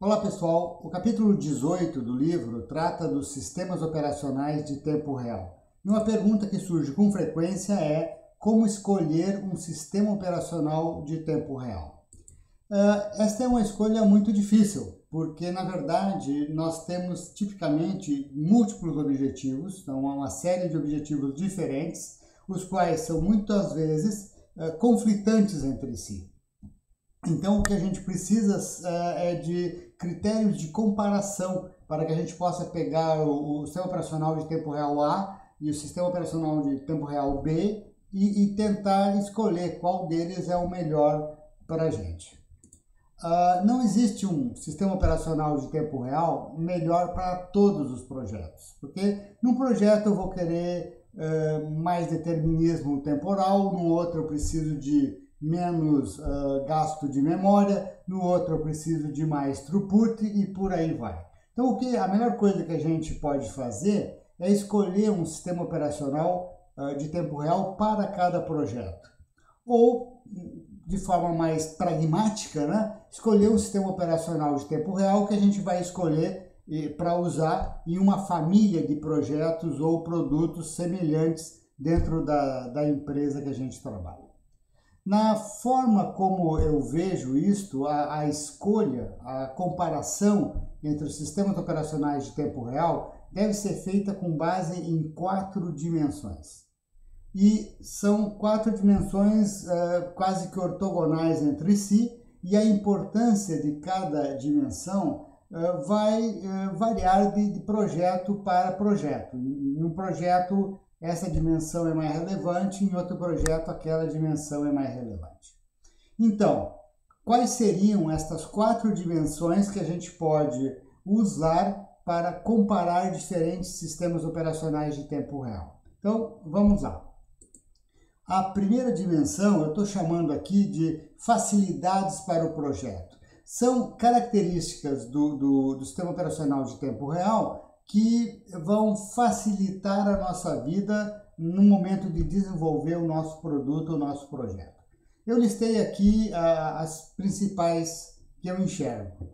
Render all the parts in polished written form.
Olá pessoal, o capítulo 18 do livro trata dos sistemas operacionais de tempo real. E uma pergunta que surge com frequência é como escolher um sistema operacional de tempo real. Esta é uma escolha muito difícil, porque na verdade nós temos tipicamente múltiplos objetivos, então há uma série de objetivos diferentes, os quais são muitas vezes conflitantes entre si. Então, o que a gente precisa é de critérios de comparação para que a gente possa pegar o sistema operacional de tempo real A e o sistema operacional de tempo real B e tentar escolher qual deles é o melhor para a gente. Não existe um sistema operacional de tempo real melhor para todos os projetos, porque num projeto eu vou querer mais determinismo temporal, no outro eu preciso de menos gasto de memória, no outro eu preciso de mais throughput e por aí vai. Então, a melhor coisa que a gente pode fazer é escolher um sistema operacional de tempo real para cada projeto. Ou, de forma mais pragmática, né, escolher um sistema operacional de tempo real que a gente vai escolher para usar em uma família de projetos ou produtos semelhantes dentro da empresa que a gente trabalha. Na forma como eu vejo isto, a escolha, a comparação entre os sistemas operacionais de tempo real deve ser feita com base em 4 dimensões. E são 4 dimensões quase que ortogonais entre si, e a importância de cada dimensão vai variar de projeto para projeto. Em um projeto, essa dimensão é mais relevante, em outro projeto aquela dimensão é mais relevante. Então, quais seriam estas 4 dimensões que a gente pode usar para comparar diferentes sistemas operacionais de tempo real? Então, vamos lá. A primeira dimensão eu estou chamando aqui de facilidades para o projeto. São características do sistema operacional de tempo real que vão facilitar a nossa vida no momento de desenvolver o nosso produto, o nosso projeto. Eu listei aqui as principais que eu enxergo.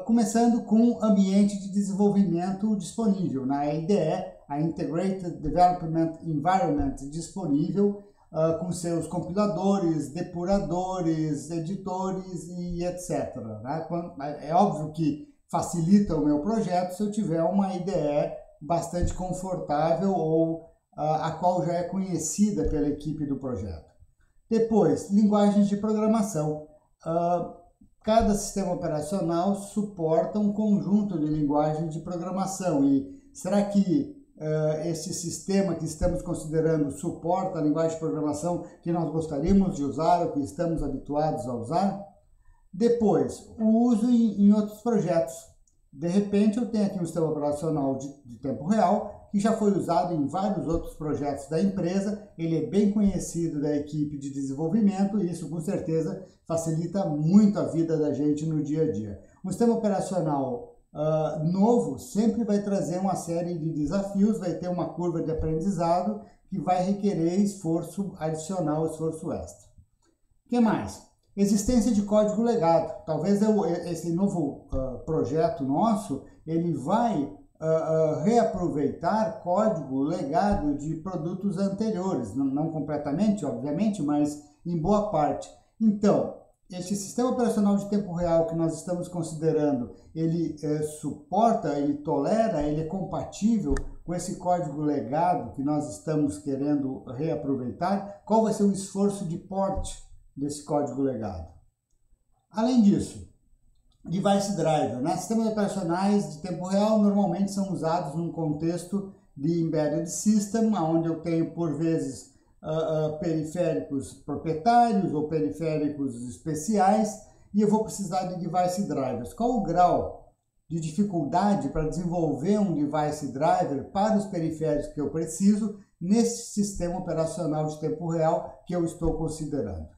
Começando com ambiente de desenvolvimento disponível, na IDE, a Integrated Development Environment disponível, com seus compiladores, depuradores, editores e etc. Né? É óbvio que facilita o meu projeto se eu tiver uma IDE bastante confortável ou a qual já é conhecida pela equipe do projeto. Depois, linguagens de programação. Cada sistema operacional suporta um conjunto de linguagens de programação e será que esse sistema que estamos considerando suporta a linguagem de programação que nós gostaríamos de usar ou que estamos habituados a usar? Depois, o uso em outros projetos. De repente, eu tenho aqui um sistema operacional de tempo real que já foi usado em vários outros projetos da empresa, ele é bem conhecido da equipe de desenvolvimento e isso, com certeza, facilita muito a vida da gente no dia a dia. Um sistema operacional novo sempre vai trazer uma série de desafios, vai ter uma curva de aprendizado que vai requerer esforço adicional, esforço extra. O que mais? Existência de código legado. Talvez esse novo projeto nosso, ele vai reaproveitar código legado de produtos anteriores, não completamente, obviamente, mas em boa parte. Então, este sistema operacional de tempo real que nós estamos considerando, ele suporta, ele tolera, ele é compatível com esse código legado que nós estamos querendo reaproveitar? Qual vai ser o esforço de porte desse código legado? Além disso, device driver, né? Sistemas operacionais de tempo real normalmente são usados num contexto de embedded system, onde eu tenho por vezes periféricos proprietários ou periféricos especiais e eu vou precisar de device drivers. Qual o grau de dificuldade para desenvolver um device driver para os periféricos que eu preciso nesse sistema operacional de tempo real que eu estou considerando?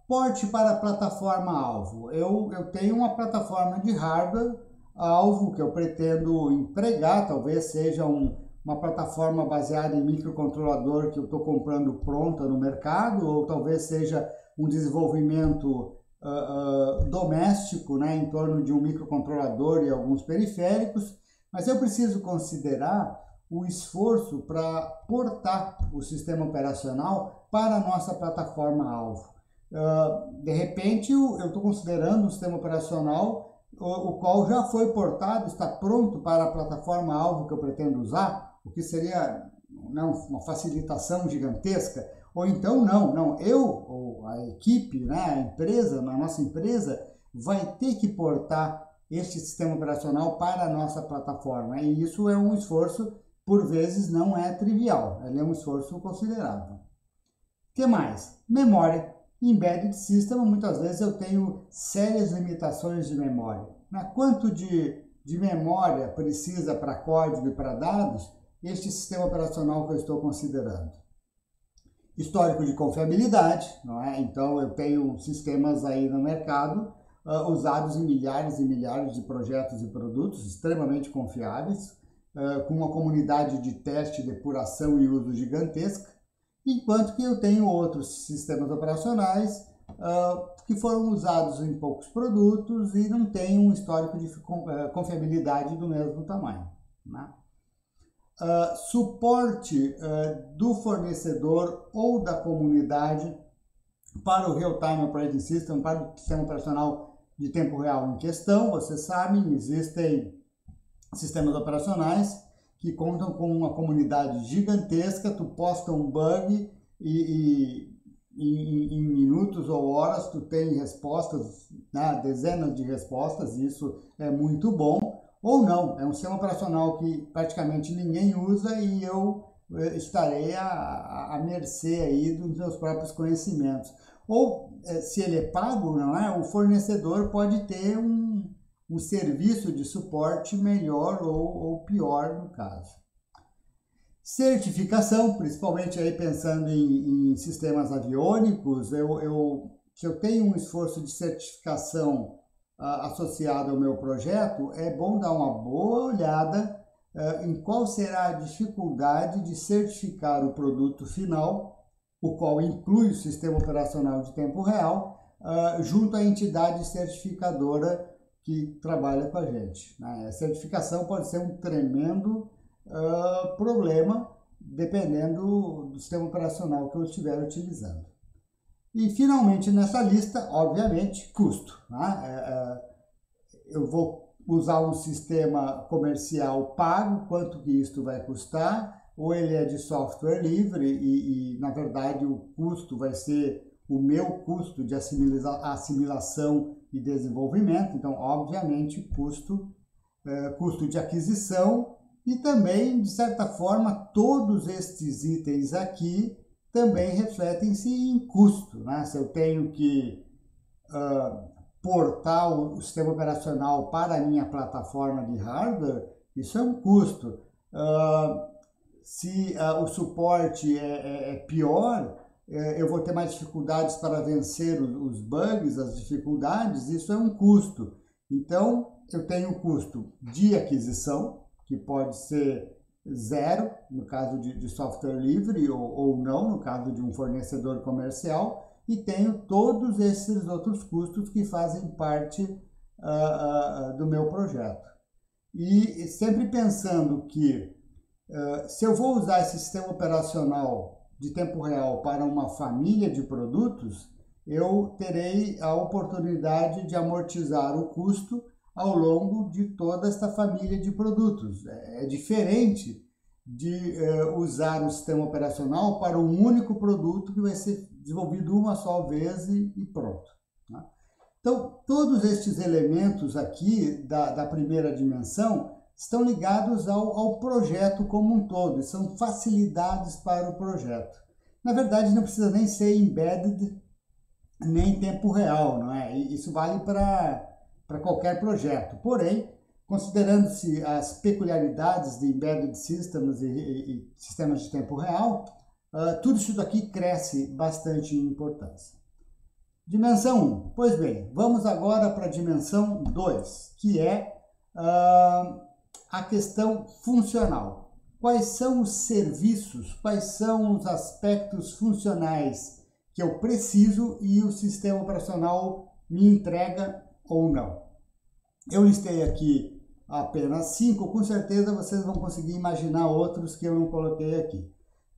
Porte para a plataforma-alvo. Eu tenho uma plataforma de hardware-alvo que eu pretendo empregar, talvez seja uma plataforma baseada em microcontrolador que eu estou comprando pronta no mercado, ou talvez seja um desenvolvimento doméstico, né, em torno de um microcontrolador e alguns periféricos, mas eu preciso considerar o esforço para portar o sistema operacional para a nossa plataforma-alvo. De repente, eu estou considerando um sistema operacional o qual já foi portado, está pronto para a plataforma-alvo que eu pretendo usar, o que seria uma facilitação gigantesca. Ou então, eu ou a equipe, né, a empresa, a nossa empresa, vai ter que portar este sistema operacional para a nossa plataforma. E isso é um esforço, por vezes, não é trivial, ele é um esforço considerável. O que mais? Memória. Embedded System, muitas vezes eu tenho sérias limitações de memória. Quanto de memória precisa para código e para dados este sistema operacional que eu estou considerando? Histórico de confiabilidade, não é? Então eu tenho sistemas aí no mercado usados em milhares e milhares de projetos e produtos extremamente confiáveis, com uma comunidade de teste, depuração e uso gigantesca, enquanto que eu tenho outros sistemas operacionais que foram usados em poucos produtos e não têm um histórico de confiabilidade do mesmo tamanho, né? Suporte do fornecedor ou da comunidade para o Real-Time Operating System, para o sistema operacional de tempo real em questão. Vocês sabem, existem sistemas operacionais que contam com uma comunidade gigantesca. Tu posta um bug e em minutos ou horas tu tem respostas, né, dezenas de respostas, e isso é muito bom. Ou não, é um sistema operacional que praticamente ninguém usa e eu estarei à mercê aí dos meus próprios conhecimentos. Ou, se ele é pago, não é? O fornecedor pode ter um serviço de suporte melhor ou pior no caso. Certificação, principalmente aí pensando em sistemas aviônicos, se eu tenho um esforço de certificação associado ao meu projeto, é bom dar uma boa olhada em qual será a dificuldade de certificar o produto final, o qual inclui o sistema operacional de tempo real, junto à entidade certificadora que trabalha com a gente, né? A certificação pode ser um tremendo problema, dependendo do sistema operacional que eu estiver utilizando. E, finalmente, nessa lista, obviamente, custo, né? Eu vou usar um sistema comercial pago, quanto que isso vai custar, ou ele é de software livre e na verdade, o custo vai ser o meu custo de assimilação e desenvolvimento. Então, obviamente, custo de aquisição e também, de certa forma, todos estes itens aqui também refletem-se em custo, né? Se eu tenho que portar o sistema operacional para a minha plataforma de hardware, isso é um custo. Se o suporte é pior, eu vou ter mais dificuldades para vencer os bugs, as dificuldades, isso é um custo. Então, eu tenho o custo de aquisição, que pode ser zero, no caso de software livre, ou não, no caso de um fornecedor comercial, e tenho todos esses outros custos que fazem parte do meu projeto. E sempre pensando que se eu vou usar esse sistema operacional de tempo real para uma família de produtos, eu terei a oportunidade de amortizar o custo ao longo de toda esta família de produtos. É diferente de usar o sistema operacional para um único produto que vai ser desenvolvido uma só vez e pronto, né? Então, todos estes elementos aqui da primeira dimensão estão ligados ao projeto como um todo, são facilidades para o projeto. Na verdade, não precisa nem ser embedded, nem em tempo real, não é? Isso vale para qualquer projeto. Porém, considerando-se as peculiaridades de embedded systems e sistemas de tempo real, tudo isso daqui cresce bastante em importância. Dimensão 1. Pois bem, vamos agora para a dimensão 2, que é a questão funcional. Quais são os serviços, quais são os aspectos funcionais que eu preciso e o sistema operacional me entrega ou não. Eu listei aqui apenas 5, com certeza vocês vão conseguir imaginar outros que eu não coloquei aqui.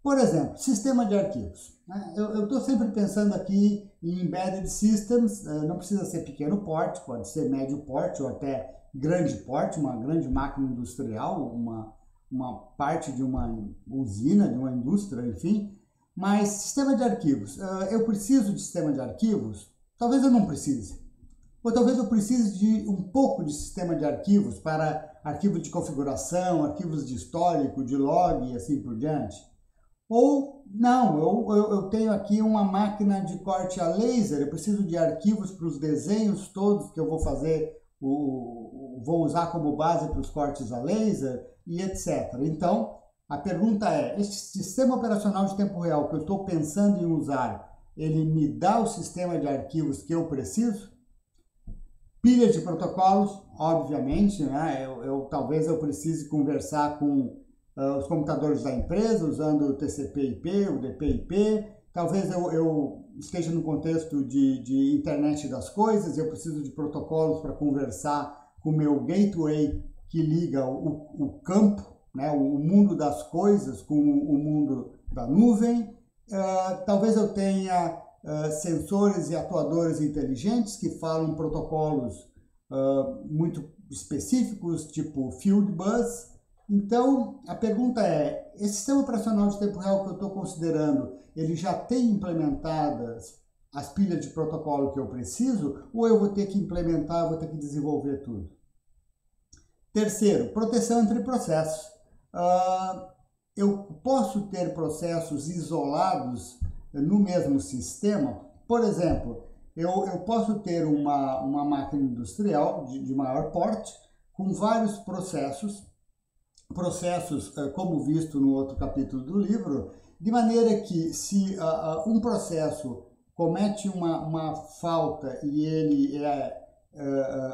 Por exemplo, sistema de arquivos. Eu estou sempre pensando aqui em embedded systems, não precisa ser pequeno porte, pode ser médio porte ou até grande porte, uma grande máquina industrial, uma parte de uma usina, de uma indústria, enfim. Mas sistema de arquivos, eu preciso de sistema de arquivos? Talvez eu não precise. Ou talvez eu precise de um pouco de sistema de arquivos para arquivos de configuração, arquivos de histórico, de log e assim por diante. Ou não, eu tenho aqui uma máquina de corte a laser, eu preciso de arquivos para os desenhos todos que eu vou fazer, vou usar como base para os cortes a laser e etc. Então, a pergunta é, este sistema operacional de tempo real que eu estou pensando em usar, ele me dá o sistema de arquivos que eu preciso? Pilhas de protocolos, obviamente, né? Talvez eu precise conversar com os computadores da empresa, usando o TCP/IP, o DP/IP. Talvez eu esteja no contexto de internet das coisas, eu preciso de protocolos para conversar com o meu gateway que liga o campo, né? O mundo das coisas com o mundo da nuvem. Talvez eu tenha sensores e atuadores inteligentes que falam protocolos muito específicos, tipo Field Bus. Então, a pergunta é, esse sistema operacional de tempo real que eu estou considerando, ele já tem implementadas as pilhas de protocolo que eu preciso, ou eu vou ter que implementar, vou ter que desenvolver tudo? Terceiro, proteção entre processos. Eu posso ter processos isolados no mesmo sistema? Por exemplo, eu posso ter uma máquina industrial de maior porte, com vários processos, como visto no outro capítulo do livro, de maneira que se um processo comete uma falta e ele é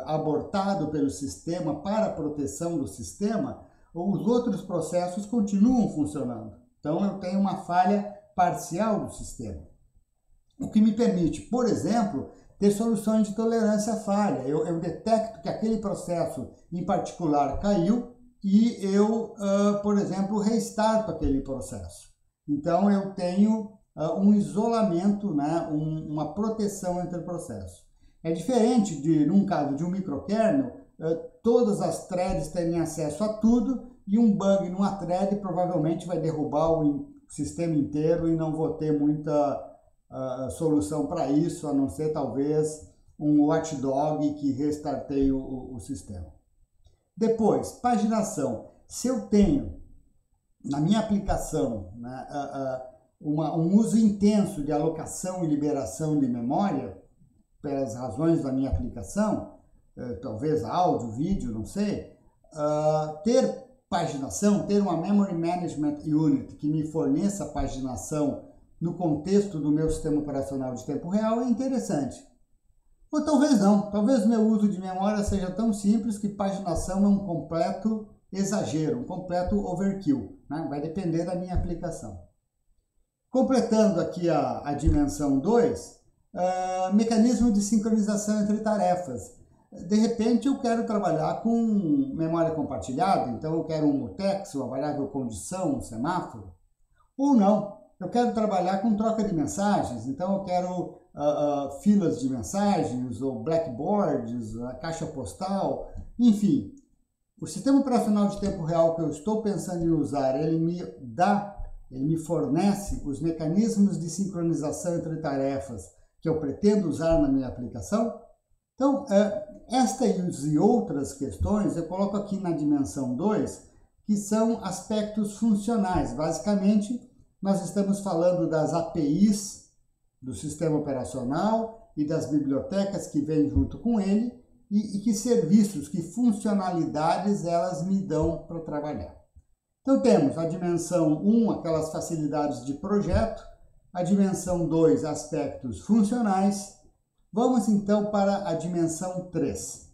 abortado pelo sistema para a proteção do sistema, os outros processos continuam funcionando. Então eu tenho uma falha parcial do sistema. O que me permite, por exemplo, ter soluções de tolerância à falha. Eu detecto que aquele processo em particular caiu e eu, por exemplo, restarto aquele processo. Então eu tenho um isolamento, né, uma proteção entre processos. É diferente num caso de um microkernel, todas as threads terem acesso a tudo e um bug numa thread provavelmente vai derrubar o sistema inteiro e não vou ter muita solução para isso, a não ser talvez um watchdog que restarteie o sistema. Depois, paginação. Se eu tenho na minha aplicação, né, um uso intenso de alocação e liberação de memória, pelas razões da minha aplicação, talvez áudio, vídeo, não sei, ter paginação, ter uma Memory Management Unit que me forneça paginação no contexto do meu sistema operacional de tempo real é interessante. Ou talvez não, talvez meu uso de memória seja tão simples que paginação é um completo exagero, um completo overkill, né? Vai depender da minha aplicação. Completando aqui a dimensão 2, mecanismo de sincronização entre tarefas. De repente eu quero trabalhar com memória compartilhada, então eu quero um mutex, uma variável condição, um semáforo. Ou não, eu quero trabalhar com troca de mensagens, então eu quero filas de mensagens, ou blackboards, caixa postal, enfim. O sistema operacional de tempo real que eu estou pensando em usar, ele me fornece os mecanismos de sincronização entre tarefas que eu pretendo usar na minha aplicação. Então, estas e outras questões eu coloco aqui na dimensão 2, que são aspectos funcionais. Basicamente, nós estamos falando das APIs do sistema operacional e das bibliotecas que vêm junto com ele e que serviços, que funcionalidades elas me dão para trabalhar. Então temos a dimensão 1, aquelas facilidades de projeto, a dimensão 2, aspectos funcionais. Vamos então para a dimensão 3.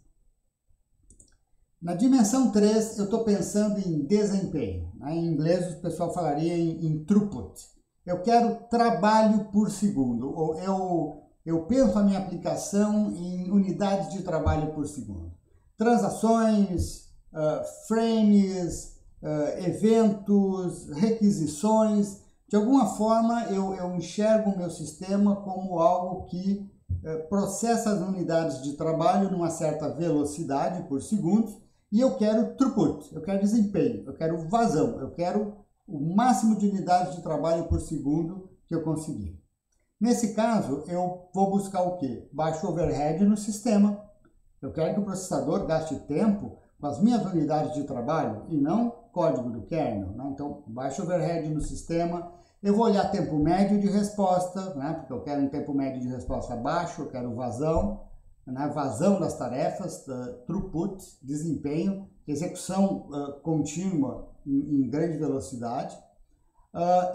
Na dimensão 3, eu estou pensando em desempenho. Em inglês, o pessoal falaria em throughput. Eu quero trabalho por segundo. eu penso a minha aplicação em unidades de trabalho por segundo. Transações, frames, eventos, requisições. De alguma forma, eu enxergo o meu sistema como algo que processa as unidades de trabalho numa certa velocidade por segundo, e eu quero throughput, eu quero desempenho, eu quero vazão, eu quero o máximo de unidades de trabalho por segundo que eu conseguir. Nesse caso, eu vou buscar o quê? Baixo overhead no sistema. Eu quero que o processador gaste tempo com as minhas unidades de trabalho e não código do kernel, né? Então, baixo overhead no sistema. Eu vou olhar tempo médio de resposta, né? Porque eu quero um tempo médio de resposta baixo, eu quero vazão, né? Vazão das tarefas, throughput, desempenho, execução contínua em grande velocidade.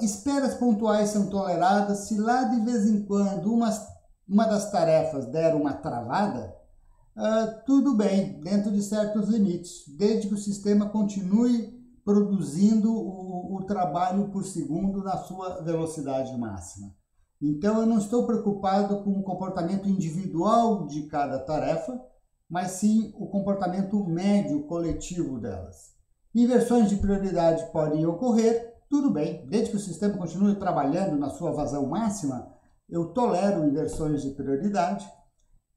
Esperas pontuais são toleradas se lá de vez em quando uma das tarefas der uma travada, tudo bem, dentro de certos limites, desde que o sistema continue produzindo o trabalho por segundo na sua velocidade máxima. Então eu não estou preocupado com o comportamento individual de cada tarefa, mas sim o comportamento médio coletivo delas. Inversões de prioridade podem ocorrer, tudo bem, desde que o sistema continue trabalhando na sua vazão máxima, eu tolero inversões de prioridade.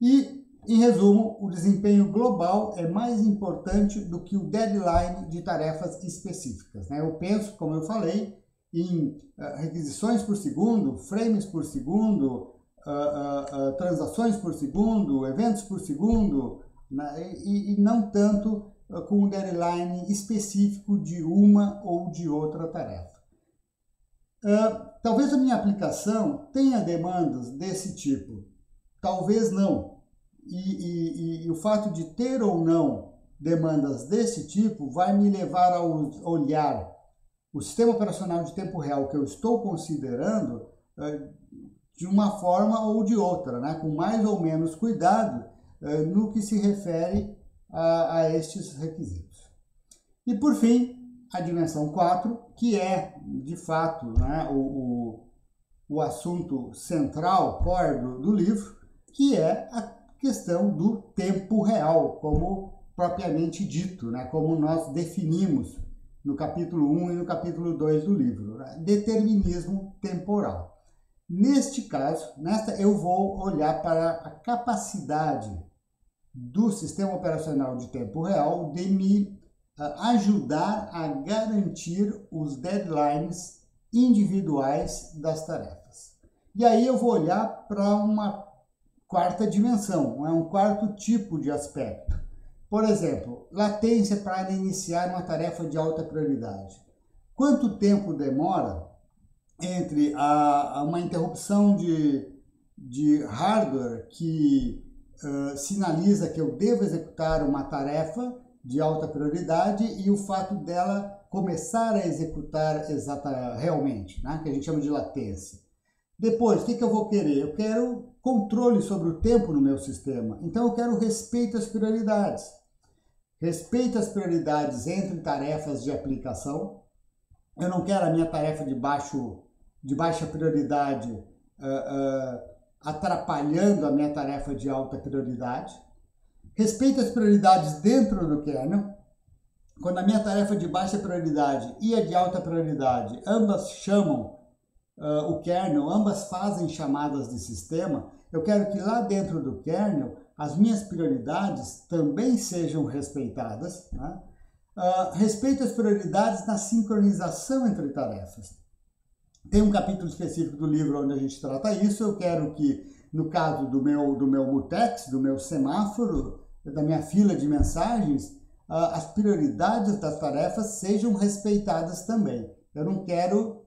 E, em resumo, o desempenho global é mais importante do que o deadline de tarefas específicas, né? Eu penso, como eu falei, em requisições por segundo, frames por segundo, transações por segundo, eventos por segundo, né? E não tanto com um deadline específico de uma ou de outra tarefa. Talvez a minha aplicação tenha demandas desse tipo, talvez não. E o fato de ter ou não demandas desse tipo vai me levar a olhar o sistema operacional de tempo real que eu estou considerando de uma forma ou de outra, né? Com mais ou menos cuidado no que se refere a estes requisitos. E por fim, a dimensão 4, que é de fato, né, o assunto central, core do livro, que é a questão do tempo real, como propriamente dito, né, como nós definimos no capítulo 1 e no capítulo 2 do livro, né? Determinismo temporal. Neste caso, eu vou olhar para a capacidade do sistema operacional de tempo real de me ajudar a garantir os deadlines individuais das tarefas. E aí eu vou olhar para uma quarta dimensão, um quarto tipo de aspecto. Por exemplo, latência para iniciar uma tarefa de alta prioridade. Quanto tempo demora entre uma interrupção de hardware que sinaliza que eu devo executar uma tarefa de alta prioridade e o fato dela começar a executar realmente, né? Que a gente chama de latência. Depois, o que eu vou querer? Eu quero controle sobre o tempo no meu sistema. Então, eu quero respeito às prioridades. Respeito às prioridades entre tarefas de aplicação. Eu não quero a minha tarefa de baixa prioridade atrapalhando a minha tarefa de alta prioridade. Respeito as prioridades dentro do kernel. Quando a minha tarefa de baixa prioridade e a de alta prioridade, ambas chamam o kernel, ambas fazem chamadas de sistema, eu quero que lá dentro do kernel as minhas prioridades também sejam respeitadas, né? Respeito as prioridades na sincronização entre tarefas. Tem um capítulo específico do livro onde a gente trata isso. Eu quero que, no caso do meu mutex, do meu semáforo, da minha fila de mensagens, as prioridades das tarefas sejam respeitadas também. Eu não quero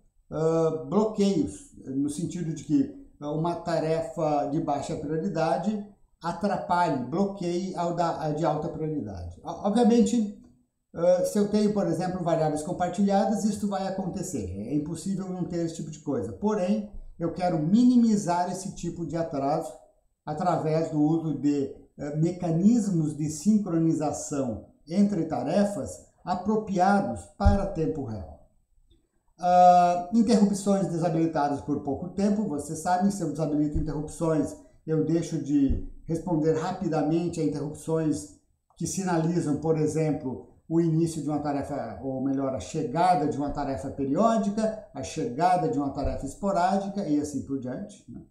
bloqueios, no sentido de que uma tarefa de baixa prioridade atrapalhe, bloqueie a de alta prioridade. Obviamente, se eu tenho, por exemplo, variáveis compartilhadas, isso vai acontecer. É impossível não ter esse tipo de coisa. Porém, eu quero minimizar esse tipo de atraso através do uso de mecanismos de sincronização entre tarefas apropriados para tempo real. Interrupções desabilitadas por pouco tempo. Vocês sabem, se eu desabilito interrupções, eu deixo de responder rapidamente a interrupções que sinalizam, por exemplo, o início de uma tarefa, ou melhor, a chegada de uma tarefa periódica, a chegada de uma tarefa esporádica e assim por diante, né?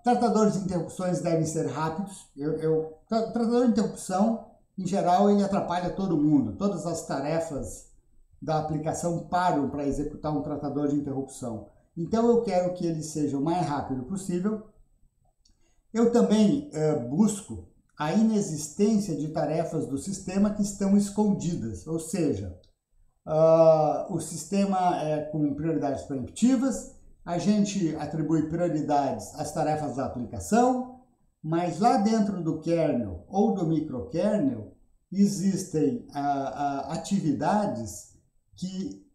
Tratadores de interrupções devem ser rápidos. Tratador de interrupção, em geral, ele atrapalha todo mundo. Todas as tarefas da aplicação param para executar um tratador de interrupção. Então, eu quero que ele seja o mais rápido possível. Eu também busco a inexistência de tarefas do sistema que estão escondidas, ou seja, o sistema é com prioridades preemptivas, a gente atribui prioridades às tarefas da aplicação, mas lá dentro do kernel ou do microkernel existem atividades que,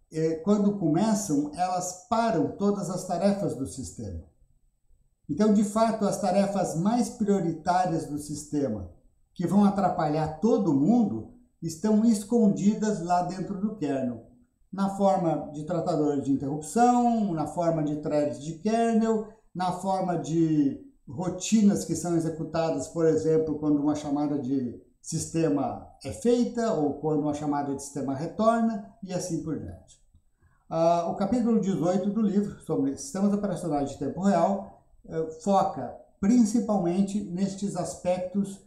quando começam, elas param todas as tarefas do sistema. Então, de fato, as tarefas mais prioritárias do sistema, que vão atrapalhar todo mundo, estão escondidas lá dentro do kernel, na forma de tratadores de interrupção, na forma de threads de kernel, na forma de rotinas que são executadas, por exemplo, quando uma chamada de sistema é feita ou quando uma chamada de sistema retorna e assim por diante. O capítulo 18 do livro, sobre sistemas operacionais de tempo real, foca principalmente nestes aspectos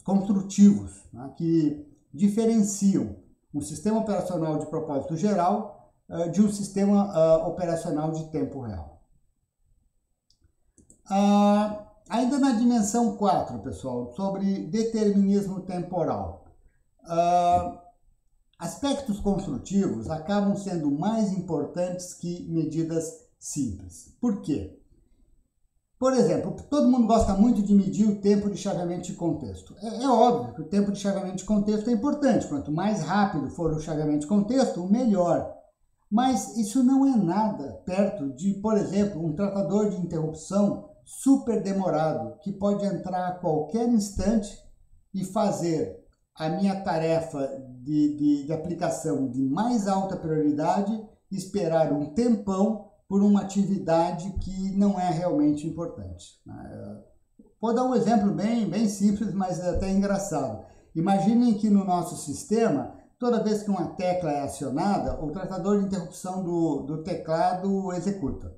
construtivos, né, que diferenciam um sistema operacional de propósito geral de um sistema operacional de tempo real. Ainda na dimensão 4, pessoal, sobre determinismo temporal. Aspectos construtivos acabam sendo mais importantes que medidas simples. Por quê? Por exemplo, todo mundo gosta muito de medir o tempo de chaveamento de contexto. É óbvio que o tempo de chaveamento de contexto é importante. Quanto mais rápido for o chaveamento de contexto, melhor. Mas isso não é nada perto de, por exemplo, um tratador de interrupção super demorado, que pode entrar a qualquer instante e fazer a minha tarefa de aplicação de mais alta prioridade, esperar um tempão por uma atividade que não é realmente importante. Vou dar um exemplo bem simples, mas até engraçado. Imaginem que no nosso sistema, toda vez que uma tecla é acionada, o tratador de interrupção do teclado executa,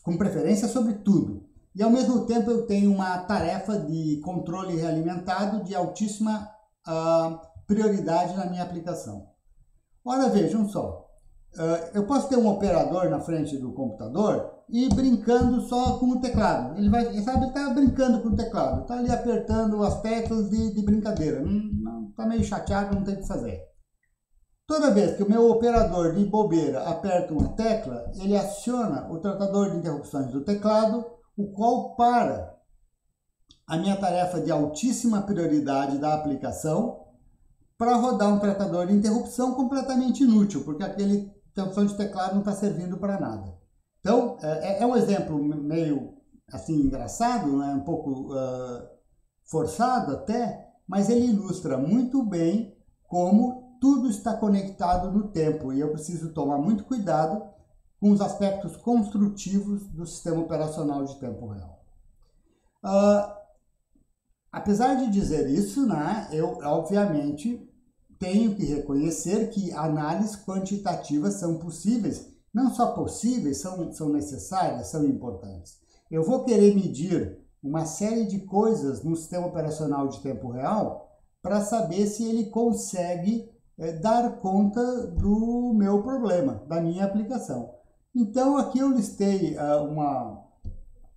com preferência sobre tudo. E ao mesmo tempo eu tenho uma tarefa de controle realimentado de altíssima prioridade na minha aplicação. Ora, vejam só. Eu posso ter um operador na frente do computador e brincando só com o teclado. Ele está brincando com o teclado, está ali apertando as teclas de brincadeira. Está meio chateado, não tem o que fazer. Toda vez que o meu operador de bobeira aperta uma tecla, ele aciona o tratador de interrupções do teclado, o qual para a minha tarefa de altíssima prioridade da aplicação para rodar um tratador de interrupção completamente inútil, porque aquele interrupção de teclado não está servindo para nada. Então, é um exemplo meio assim engraçado, né? Um pouco forçado até, mas ele ilustra muito bem como tudo está conectado no tempo e eu preciso tomar muito cuidado com os aspectos construtivos do sistema operacional de tempo real. Apesar de dizer isso, né, eu obviamente tenho que reconhecer que análises quantitativas são possíveis, não só possíveis, são necessárias, são importantes. Eu vou querer medir uma série de coisas no sistema operacional de tempo real para saber se ele consegue dar conta do meu problema, da minha aplicação. Então, aqui eu listei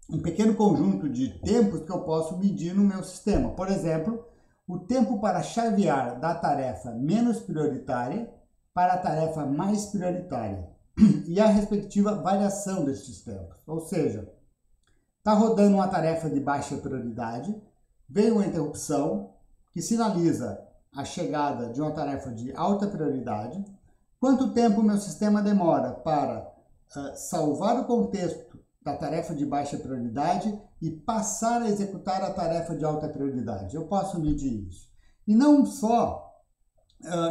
um pequeno conjunto de tempos que eu posso medir no meu sistema. Por exemplo, o tempo para chavear da tarefa menos prioritária para a tarefa mais prioritária e a respectiva variação destes tempos. Ou seja, está rodando uma tarefa de baixa prioridade, veio uma interrupção que sinaliza a chegada de uma tarefa de alta prioridade, quanto tempo o meu sistema demora para salvar o contexto da tarefa de baixa prioridade e passar a executar a tarefa de alta prioridade. Eu posso medir isso. E não só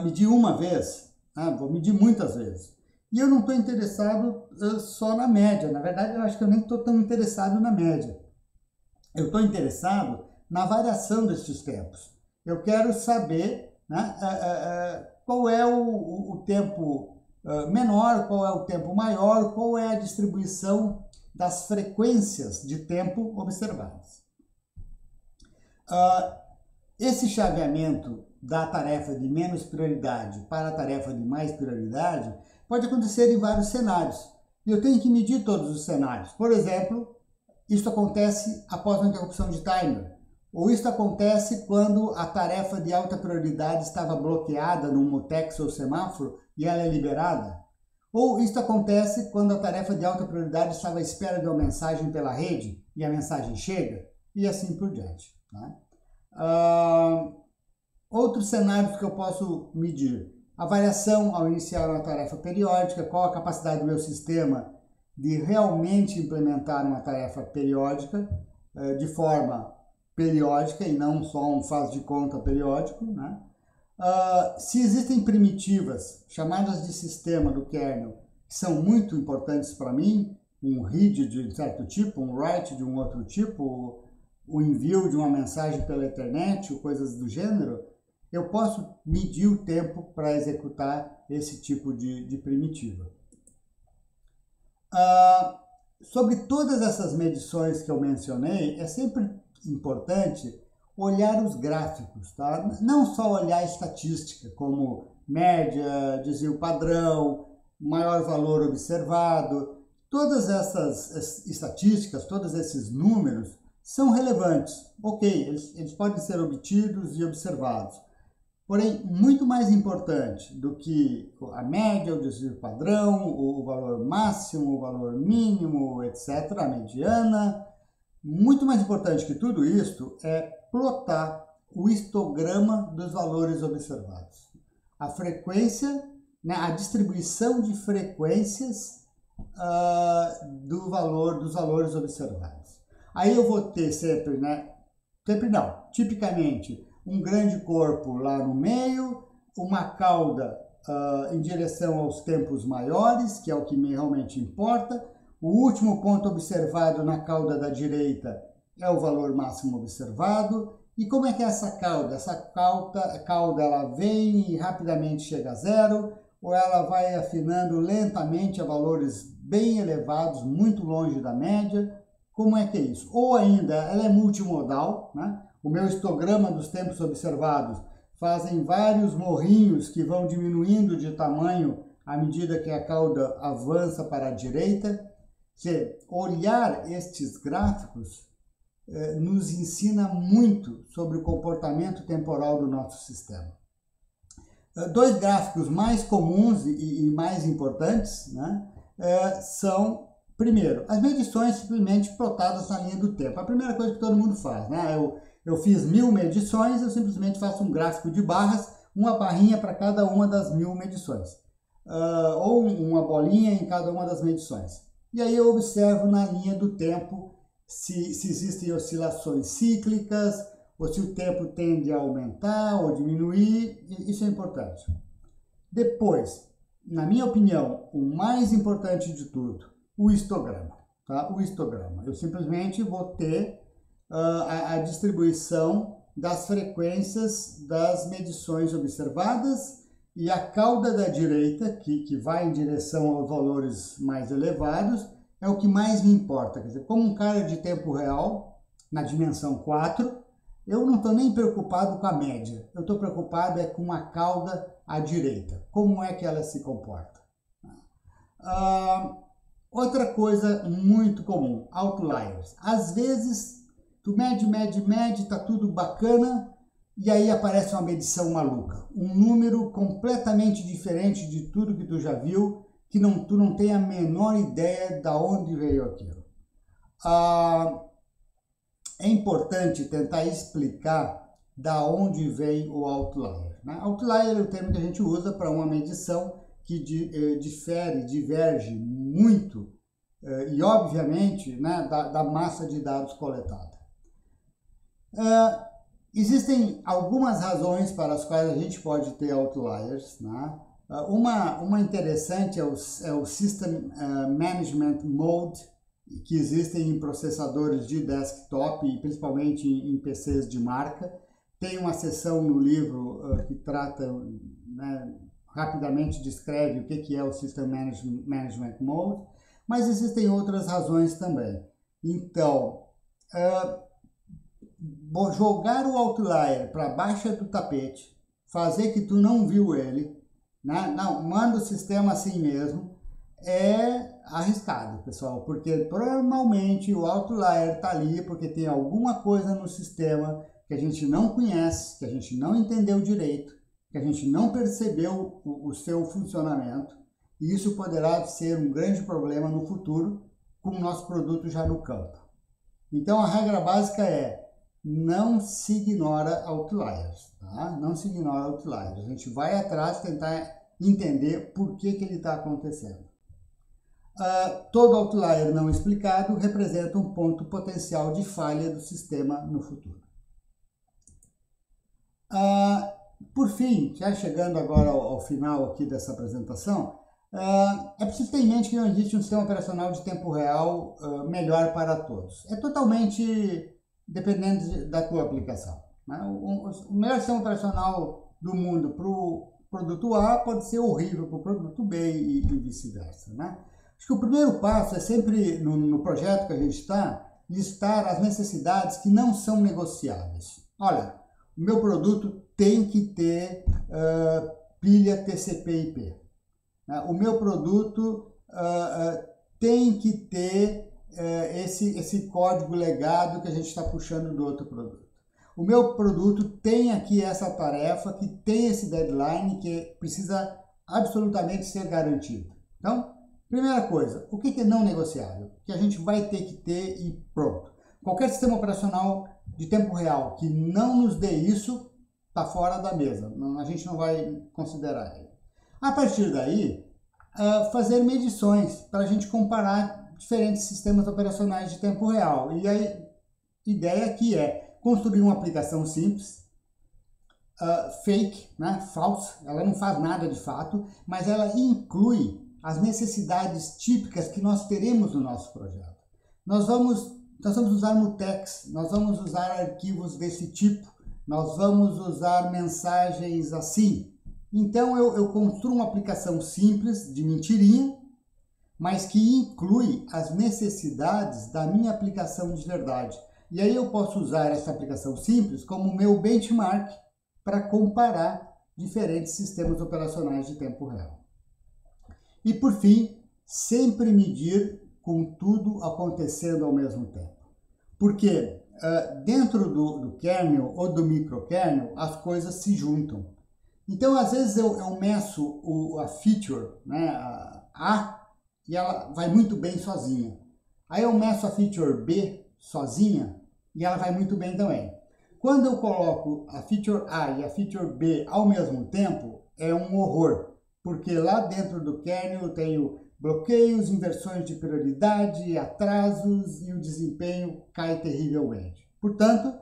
medir uma vez, vou medir muitas vezes. E eu não estou interessado só na média. Na verdade, eu acho que eu nem estou tão interessado na média. eu estou interessado na variação destes tempos. Eu quero saber, né, qual é o tempo menor, qual é o tempo maior, qual é a distribuição das frequências de tempo observadas. Esse chaveamento da tarefa de menos prioridade para a tarefa de mais prioridade pode acontecer em vários cenários. E eu tenho que medir todos os cenários. Por exemplo, isso acontece após uma interrupção de timer. Ou isso acontece quando a tarefa de alta prioridade estava bloqueada num mutex ou semáforo e ela é liberada. Ou isso acontece quando a tarefa de alta prioridade estava à espera de uma mensagem pela rede e a mensagem chega, e assim por diante. Né? Outros cenários que eu posso medir. A variação ao iniciar uma tarefa periódica, qual a capacidade do meu sistema de realmente implementar uma tarefa periódica de forma periódica e não só um faz de conta periódico, né? Se existem primitivas chamadas de sistema do kernel que são muito importantes para mim, um read de um certo tipo, um write de um outro tipo, o envio de uma mensagem pela internet ou coisas do gênero, eu posso medir o tempo para executar esse tipo de primitiva. Sobre todas essas medições que eu mencionei, é sempre importante olhar os gráficos, tá? Não só olhar a estatística, como média, desvio padrão, maior valor observado. Todas essas estatísticas, todos esses números são relevantes. Ok, eles podem ser obtidos e observados. Porém, muito mais importante do que a média, o desvio padrão, o valor máximo, o valor mínimo, etc., a mediana, muito mais importante que tudo isso é plotar o histograma dos valores observados. A frequência, né, a distribuição de frequências dos valores observados. Aí eu vou ter sempre, tipicamente, um grande corpo lá no meio, uma cauda em direção aos tempos maiores, que é o que realmente importa. O último ponto observado na cauda da direita é o valor máximo observado. E como é que é essa cauda? Essa cauda ela vem e rapidamente chega a zero, ou ela vai afinando lentamente a valores bem elevados, muito longe da média? Como é que é isso? Ou ainda, ela é multimodal, né? O meu histograma dos tempos observados fazem vários morrinhos que vão diminuindo de tamanho à medida que a cauda avança para a direita. Olhar estes gráficos nos ensina muito sobre o comportamento temporal do nosso sistema. Dois gráficos mais comuns e mais importantes, né, são, primeiro, as medições simplesmente plotadas na linha do tempo. A primeira coisa que todo mundo faz, né? Eu fiz 1000 medições, eu simplesmente faço um gráfico de barras, uma barrinha para cada uma das 1000 medições. Ou uma bolinha em cada uma das medições. E aí eu observo na linha do tempo se existem oscilações cíclicas, ou se o tempo tende a aumentar ou diminuir. Isso é importante. Depois, na minha opinião, o mais importante de tudo, o histograma. Tá? O histograma. Eu simplesmente vou ter a distribuição das frequências das medições observadas e a cauda da direita, que vai em direção aos valores mais elevados, é o que mais me importa. Quer dizer, como um cara de tempo real, na dimensão 4, eu não estou nem preocupado com a média. Eu estou preocupado com a cauda à direita. Como é que ela se comporta? Outra coisa muito comum, outliers. Às vezes, tu mede, tá tudo bacana, e aí aparece uma medição maluca. Um número completamente diferente de tudo que tu já viu, que tu não tem a menor ideia de onde veio aquilo. É importante tentar explicar da onde vem o outlier. Né? Outlier é o termo que a gente usa para uma medição que diverge muito e, obviamente, né, da massa de dados coletada. Existem algumas razões para as quais a gente pode ter outliers. Né? Uma interessante é o System Management Mode que existem em processadores de desktop e principalmente em PCs de marca. Tem uma seção no livro que trata, né, rapidamente descreve o que é o System Management Mode, mas existem outras razões também. Então, jogar o outlier para baixo do tapete, fazer que tu não viu ele, né? Não, manda o sistema assim mesmo, é arriscado, pessoal, porque normalmente o outlier está ali porque tem alguma coisa no sistema que a gente não conhece, que a gente não entendeu direito, que a gente não percebeu o seu funcionamento, e isso poderá ser um grande problema no futuro com o nosso produto já no campo. Então a regra básica é: não se ignora outliers, tá? Não se ignora outliers. A gente vai atrás tentar entender por que ele está acontecendo. Todo outlier não explicado representa um ponto potencial de falha do sistema no futuro. Por fim, já chegando agora ao final aqui dessa apresentação, é preciso ter em mente que não existe um sistema operacional de tempo real melhor para todos. É totalmente dependendo da tua aplicação, né? O melhor sistema operacional do mundo para o produto A pode ser horrível para o produto B e vice-versa, né? Acho que o primeiro passo é sempre, no projeto que a gente está, listar as necessidades que não são negociáveis. Olha, o meu produto tem que ter pilha TCP/IP. O meu produto tem que ter esse código legado que a gente está puxando do outro produto. O meu produto tem aqui essa tarefa, que tem esse deadline que precisa absolutamente ser garantido. Então, primeira coisa, o que é não negociável? Que a gente vai ter que ter e pronto. Qualquer sistema operacional de tempo real que não nos dê isso, está fora da mesa. A gente não vai considerar ele. A partir daí, fazer medições para a gente comparar diferentes sistemas operacionais de tempo real. E a ideia aqui é construir uma aplicação simples, fake, né, falsa, ela não faz nada de fato, mas ela inclui as necessidades típicas que nós teremos no nosso projeto. Nós vamos usar mutex, nós vamos usar arquivos desse tipo, nós vamos usar mensagens assim. Então eu construo uma aplicação simples, de mentirinha, mas que inclui as necessidades da minha aplicação de verdade. E aí eu posso usar essa aplicação simples como meu benchmark para comparar diferentes sistemas operacionais de tempo real. E por fim, sempre medir com tudo acontecendo ao mesmo tempo. Porque dentro do kernel ou do microkernel, as coisas se juntam. Então, às vezes eu meço a feature, né, A, e ela vai muito bem sozinha. Aí eu meço a feature B sozinha e ela vai muito bem também. Quando eu coloco a feature A e a feature B ao mesmo tempo, é um horror, porque lá dentro do kernel eu tenho bloqueios, inversões de prioridade, atrasos e o desempenho cai terrivelmente. Portanto,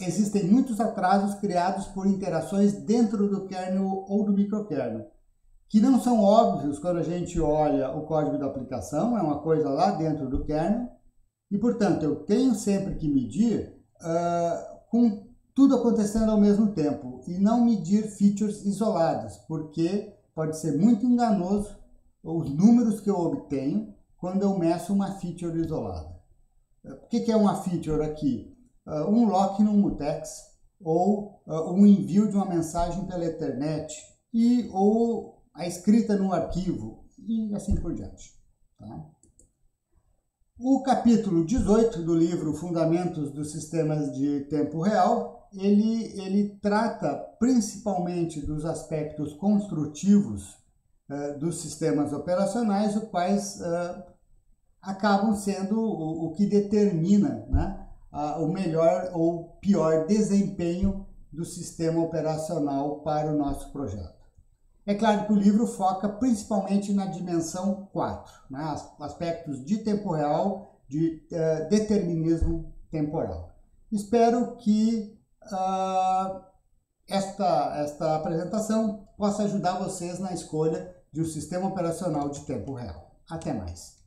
existem muitos atrasos criados por interações dentro do kernel ou do microkernel, que não são óbvios quando a gente olha o código da aplicação, é uma coisa lá dentro do kernel, e portanto eu tenho sempre que medir com tudo acontecendo ao mesmo tempo, e não medir features isoladas, porque pode ser muito enganoso os números que eu obtenho quando eu meço uma feature isolada. O que é uma feature aqui? Um lock no mutex, ou um envio de uma mensagem pela Ethernet, ou a escrita no arquivo, e assim por diante. Tá? O capítulo 18 do livro Fundamentos dos Sistemas de Tempo Real, ele trata principalmente dos aspectos construtivos dos sistemas operacionais, os quais acabam sendo o que determina, né, o melhor ou pior desempenho do sistema operacional para o nosso projeto. É claro que o livro foca principalmente na dimensão 4, né, aspectos de tempo real, de determinismo temporal. Espero que esta apresentação possa ajudar vocês na escolha de um sistema operacional de tempo real. Até mais!